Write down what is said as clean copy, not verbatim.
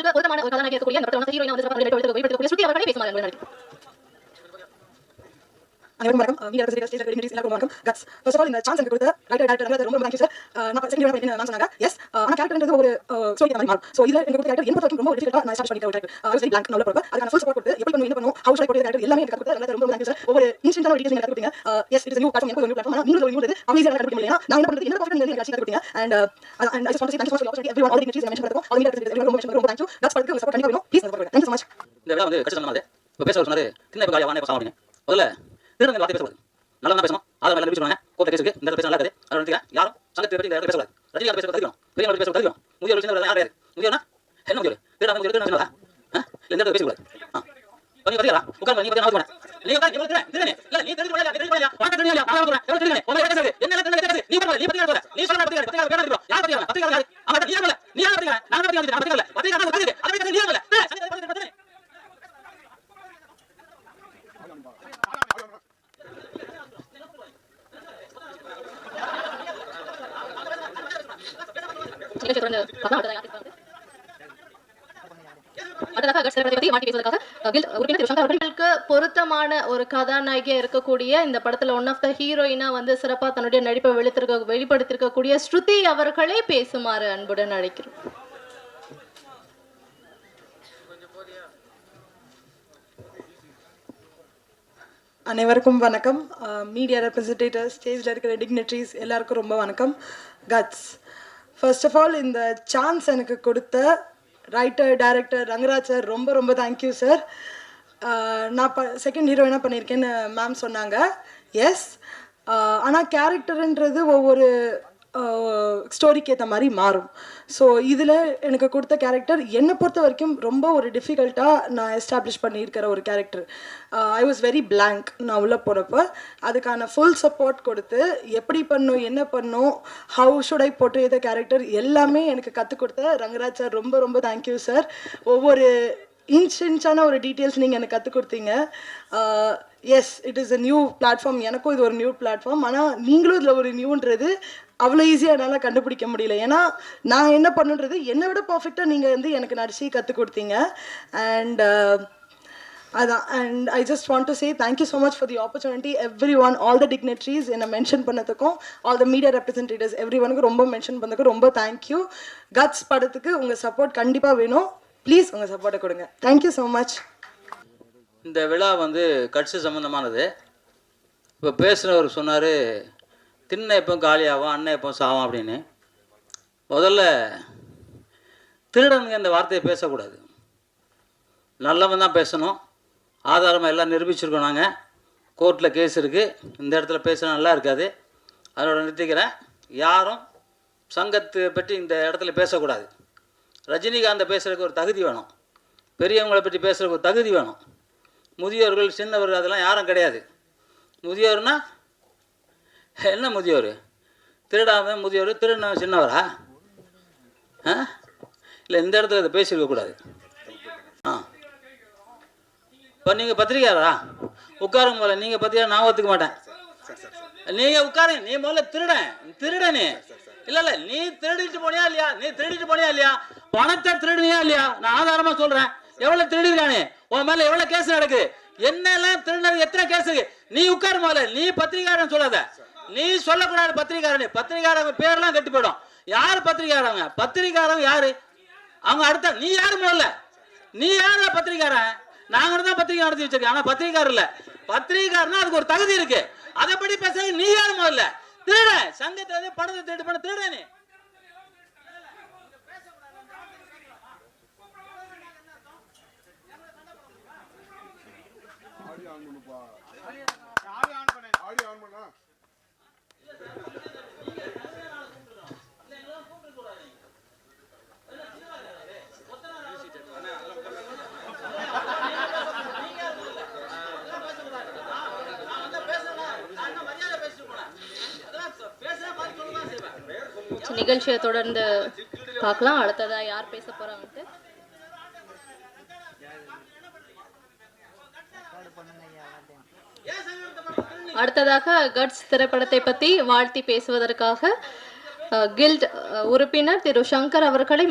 அவர்களுக்கு பொருத்தமான ஒரு கதாநாயகி இருக்கக்கூடிய அந்த படத்துல ஹீரோயினா வந்து சிறப்பாக வெளிப்படுத்தக்கூடிய ஸ்ருதி அவர்களே பேசுமாறு நடிக்கிறேன். அனைவருக்கும் வணக்கம். மீடியா ரெப்ரசன்டேட்டிவ்ஸ் ஸ்டேஜ் ரெடி எல்லாருக்கும் வணக்கம். கட்ஸ் ஃபர்ஸ்ட் ஆஃப் ஆல் இந்த சான்ஸ் எனக்கு கொடுத்த ரைட்டர் டைரக்டர் ரொம்ப தேங்க்யூ சார். நான் செகண்ட் இயர் படிக்கிறேன் நான் சொன்னாங்க. எஸ் ஆனா கேரக்டர்ன்றது ஒரு ஸ்டோரி மாதிரி மாறும். சோ இதுல எனக்கு கொடுத்த கேரக்டர் என்ன பொறுத்தவரைக்கும் ரொம்ப டிஃபிகல்ட்டா நான் ஸ்டார்ட் பண்ணிட்ட ஒரு character. I was very blank. நான் உள்ள போறப்ப அதுக்கான ஃபுல் சப்போர்ட் கொடுத்து எப்படி பண்ணணும் என்ன பண்ணணும் how should I portray character எல்லாமே எனக்கு கொடுத்த ரொம்ப தேங்க்யூ சார். ஒவ்வொரு இன்ஸ்டன்ட்டான ஒரு டீடைல்ஸ் எனக்கு கொடுத்தீங்க. S it is new platform எனக்கு ஒரு நியூ பிளாட்ஃபார்ம். நீங்க ஒரு நியூ இது அமேசிங்கா கண்டுபிடிக்க முடியல. நான் என்ன பண்றது என்ன ப்ராஃபிட் நீங்க எனக்கு கொடுத்தீங்க. and I just want to say thank you so much for the opportunity. Everyone all the dignitaries I mentioned பண்ணதும் all media representatives everyone ரொம்ப thank you. கட்ஸ் படுக்கு சப்போர்ட் கண்டிப்பா வேணும். ப்ளீஸ் சப்போர்ட் பண்ணுங்க. thank you so much. இந்த விழா வந்து கட்சி சொன்னது இப்ப பேச சொன்னாரு சின்ன இப்ப காலியா வானே பாசம் அப்படிங்க முதல்ல திருடங்க வார்த்தை பேசக்கூடாது நல்லா தான் பேசணும் ஆதாரம் எல்லாம் நிரூபிச்சு சொன்னாங்க கோர்ட் கேஸுக்கு இந்த பேச நல்லா இருக்குது அதை நினைக்கிறேன் யாரும் சங்கத்தை பற்றி இந்த பேசக்கூடாது ரஜினிகாந்த் பேச கற்றுக்கணும் பெரியவங்க பேச கற்றுக்கணும் முதியோர் சின்ன யார் யாரு முதியோர்னா என்ன முதியோர் திருடா முதியோர் திருடா சொன்னதா இந்த இடத்துல பேசக்கூடாது கொஞ்சம் பார்த்தீங்களா உட்கார் நீ பத்தி நான் நீ உட்கார் நீ பத்தி திருடனே இல்ல நீ தெரிஞ்சு போறியா தெரிஞ்சு போறியா வாங்க தெரிஞ்சு நான் சொல்றேன் எவ்வளவு திருடனே உங்க என்ன பேசுறது என்ன திருடனே நீ பத்தி நீ பத்தி நீ சொல்ற பத்தி பத்தி பேர் எடுக்கோ யார் பத்தி பத்தி யார் அவன் நீ இல்ல நீ யார் பத்தி நான் பத்தி நான் பத்தி இல்ல பத்தி நான் பத்தி அதை பத்தி நீ இல்ல பொருத்தமான ஒரு கதாநாயகியா இருக்கக்கூடிய இந்த படத்துல ஒன் ஆஃப் த ஹீரோயினா வந்து சிறப்பா தன்னுடைய நடிப்பை வெளிப்படுத்திருக்கக்கூடிய ஸ்ருதி அவர்களே பேசுமாறு அன்புடன் அழைக்கிறோம். அனைவருக்கும் வணக்கம். மீடியா ரெப்ரசன்டேட்டிவ்ஸ் ஸ்டேஜில் இருக்கிற டிக்னிட்டரிஸ் எல்லாருக்கும் ரொம்ப வணக்கம். கட்ஸ் ஃபர்ஸ்ட் ஆஃப் ஆல் இந்த சான்ஸ் எனக்கு கொடுத்த ரைட்டர் டைரக்டர் ரங்கராஜ் சார் ரொம்ப ரொம்ப தேங்க்யூ சார். நான் செகண்ட் ஹீரோயினாக பண்ணியிருக்கேன்னு மேம் சொன்னாங்க. எஸ் ஆனால் கேரக்டருன்றது ஒவ்வொரு ஸ்டோரிக்கு ஏற்ற மாதிரி மாறும். ஸோ இதில் எனக்கு கொடுத்த கேரக்டர் என்னை பொறுத்த வரைக்கும் ரொம்ப ஒரு டிஃபிகல்ட்டாக நான் எஸ்டாப்ளிஷ் பண்ணியிருக்கிற ஒரு character. I was very blank. நான் உள்ளே போனப்போ அதுக்கான ஃபுல் சப்போர்ட் கொடுத்து எப்படி பண்ணும் என்ன பண்ணும் how should I portray the character எல்லாமே எனக்கு கற்றுக் கொடுத்த ரங்கராஜ் சார் ரொம்ப ரொம்ப தேங்க்யூ சார். ஒவ்வொரு இன்ச்சான ஒரு டீட்டெயில்ஸ் நீங்கள் எனக்கு கற்றுக் கொடுத்தீங்க. S it is a new platform. எனக்கும் இது ஒரு நியூ பிளாட்ஃபார்ம். ஆனால் நீங்களும் இதில் ஒரு நியூன்றது அவ்வளோ ஈஸியாக என்னால் கண்டுபிடிக்க முடியல. ஏன்னா நான் என்ன பண்ணுன்றது என்னை விட பர்ஃபெக்டாக நீங்கள் வந்து எனக்கு நடிச்சு கற்றுக் கொடுத்தீங்க. அண்ட் அதான் and I just want to say thank you so much for the opportunity everyone all the dignitaries என்னை மென்ஷன் பண்ணதுக்கும் all the media representatives every ஒனுக்கு ரொம்ப மென்ஷன் பண்ணதுக்கும் ரொம்ப தேங்க்யூ. கட்ஸ் படத்துக்கு உங்கள் சப்போர்ட் கண்டிப்பாக வேணும். ப்ளீஸ் உங்கள் சப்போர்ட்டை கொடுங்க. Thank you so much. இந்த விழா வந்து கட்சி சம்மந்தமானது. இப்போ பேசுகிறவர் சொன்னார் திண்ணை எப்போ காலியாகும் அண்ணன் எப்போ சாவும் அப்படின்னு. முதல்ல திருடனுங்க இந்த வார்த்தையை பேசக்கூடாது. நல்லவன் தான் பேசணும். ஆதாரமாக எல்லாம் நிரூபிச்சிருக்கோம். நாங்கள் கோர்ட்டில் கேஸ் இருக்குது. இந்த இடத்துல பேசுனா நல்லா இருக்காது. அதோட நிறுத்திக்கிறேன். யாரும் சங்கத்தை பற்றி இந்த இடத்துல பேசக்கூடாது. ரஜினிகாந்தை பேசுகிறதுக்கு ஒரு தகுதி வேணும். பெரியவங்களை பற்றி பேசுகிறதுக்கு ஒரு தகுதி வேணும். முதியோர்கள் சின்னவர்கள் அதெல்லாம் யாரும் கிடையாது. முதியோர்னா என்ன முதியோர்? திருடாம முதியோர் திருடின சின்னவரா? இல்லை இந்த இடத்துல இதை பேசியிருக்கக்கூடாது. இப்போ நீங்கள் பத்திரிக்கையாரா? உட்காருங்க போல. நீங்கள் பத்திரிக்கை நான் ஒத்துக்க மாட்டேன். நீங்கள் உட்காருங்க. நீ முதல்ல திருடனே இல்லை நீ திருடிட்டு போனியா இல்லையா? நீ திருடிட்டு போனியா இல்லையா? பணத்தை திருடுனியா இல்லையா? நான் ஆதாரமாக சொல்கிறேன். எவ்வளோ திருடிருக்கானே? உன் மேலே எவ்வளோ கேஸ் நடக்குது? என்னெல்லாம் திருடினது எத்தனை கேஸ் இருக்கு? நீ உட்காரு முதல்ல. நீ பத்திரிக்காரன் சொல்லாத. நீ சொல்லக்கூடாது பத்திரிக்காரன். பத்திரிக்காரங்க பேரெல்லாம் கட்டி போயிடும். யார் பத்திரிக்காரங்க? பத்திரிக்காரங்க யாரு? அவங்க அடுத்த நீ யாரு முதல்ல? நீ யாரா பத்திரிக்காரன்? நாங்க தான் பத்திரிக்கை நடத்தி வச்சிருக்கேன். ஆனா பத்திரிக்காரர் இல்ல. பத்திரிக்காரனா அதுக்கு ஒரு தகுதி இருக்கு. அதை படி பேச நீ யாரு முதல்ல? திருட சங்கத்தை பணத்தை திருடு பண்ண திருடனே. நிகழ்ச்சியை தொடர்ந்து பார்க்கலாம். அடுத்ததா யார் பேச போறாங்கன்ட்டு அடுத்ததாக கட்ஸ் திரைப்படத்தை பற்றி வாழ்த்தி பேசுவதற்காக கில்ட் உறுப்பினர் திரு சங்கர் அவர்களை